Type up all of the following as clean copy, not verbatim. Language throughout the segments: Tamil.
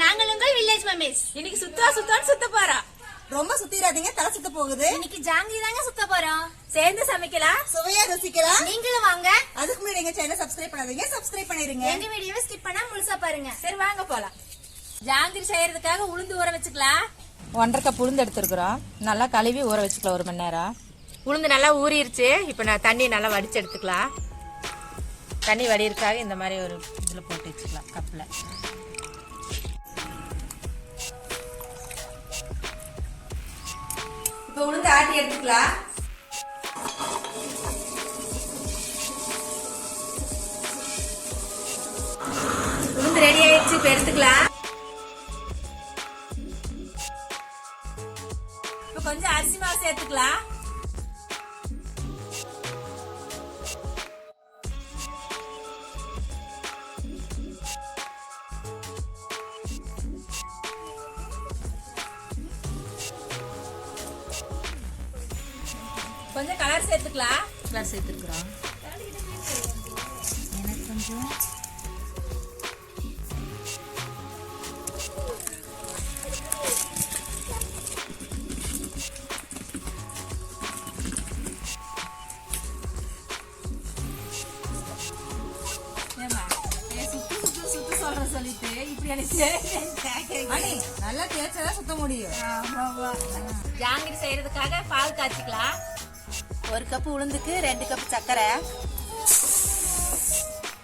நாங்கள் உங்கள் வில்லேஜ் மம்மிஸ். இன்னைக்கு சுத்தான்னு சுத்த போறோம். ரொம்ப சுத்திராதீங்க, தலை சுத்த போகுது. இன்னைக்கு ஜாங்கிரி தாங்க சுத்த போறோம். சேர்ந்து சமைக்கலாம், சுவையா ருசிக்கலாம். நீங்களும் வாங்க. அதுக்கு முன்னாடி எங்க சேனல் சப்ஸ்கிரைப் பண்ணாதீங்க, சப்ஸ்கிரைப் பண்ணிருங்க. எங்க வீடியோவை ஸ்கிப் பண்ணா முழுசா பாருங்க. சரி வாங்க போலாம். ஜாங்கிரி செய்யறதுக்காக உளுந்து ஊற வச்சுக்கலாம். 1.5 கப் உளுந்து எடுத்துருக்குறோம். நல்லா கழுவி ஊற வச்சுக்கலாம் 1 மணி நேரம். உளுந்து நல்லா ஊறிடுச்சு. இப்ப நான் தண்ணி நல்லா வடிச்சு எடுத்துக்கலாம். தண்ணி வடிகிறதுக்காக இந்த மாதிரி ஒரு இதுல போட்டு வச்சுக்கலாம் கப்ல. இப்ப உளுந்து ஆட்டி எடுத்துக்கலாம். உளுந்து ரெடி ஆயிடுச்சு, இப்ப எடுத்துக்கலாம். இப்ப கொஞ்சம் அரிசி மாவு சேர்த்துக்கலாம். கொஞ்சம் கலர் சேர்த்துக்கலாம். கலர் சேர்த்துக்கிறோம். எனக்கு கொஞ்சம் சுத்து சொல்ற சொல்லிட்டு இப்படி எனக்கு நல்லா தேய்ச்சாதான் சுத்த முடியும். ஜாங்கிரி செய்யறதுக்காக பால் காய்ச்சிக்கலாம். 1 கப் உளுந்துக்கு 2 கப் சர்க்கரை.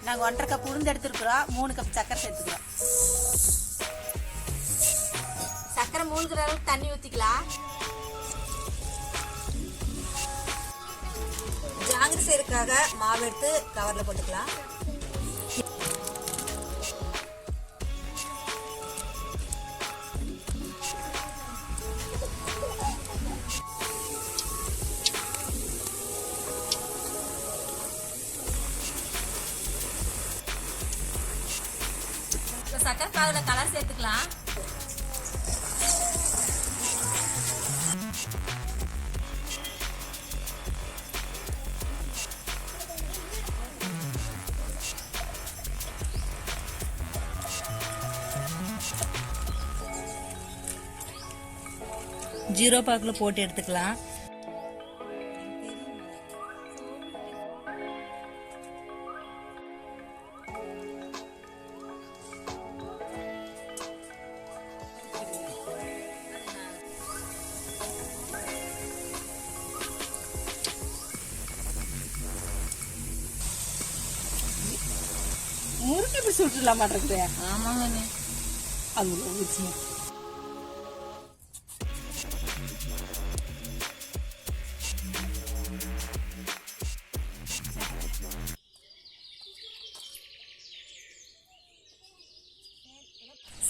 நாங்க 1.5 கப் உளுந்து எடுத்துருக்குறோம். 3 கப் சர்க்கரை சேர்த்துக்கிறோம். சர்க்கரை மூழ்கிற அளவுக்கு தண்ணி ஊத்திக்கலாம். ஜாங்கிரி செய்யறதுக்காக மாவு எடுத்து கவர்ல போட்டுக்கலாம். சக்கரை பாகுல கலர் சேர்த்துக்கலாம். ஜீரோ பாக்குல போட்டு எடுத்துக்கலாம். முறுக்கு இப்படி சுட்டுலாம் மாட்டேங்குது. ஆமாங்க, அது ஊச்சி.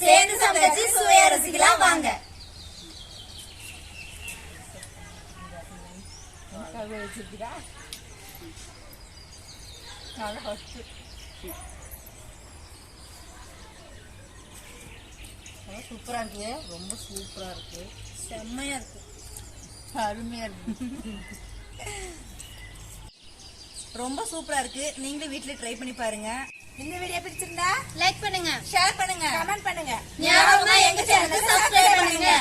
சேர்ந்து சமைச்சு சுவையா ரசிக்கலாம் வாங்க. சூப்பரா இருக்கு, ரொம்ப சூப்பரா இருக்கு, செம்மையா இருக்கு, அருமையா இருக்கு. ரொம்ப சூப்பரா இருக்கு. நீங்களும் வீட்ல ட்ரை பண்ணி பாருங்க. இந்த வீடியோ பிடிச்சிருந்தா லைக் பண்ணுங்க, ஷேர் பண்ணுங்க, கமெண்ட் பண்ணுங்க. ஞாபகமா எங்க சேனலை சப்ஸ்கிரைப் பண்ணுங்க.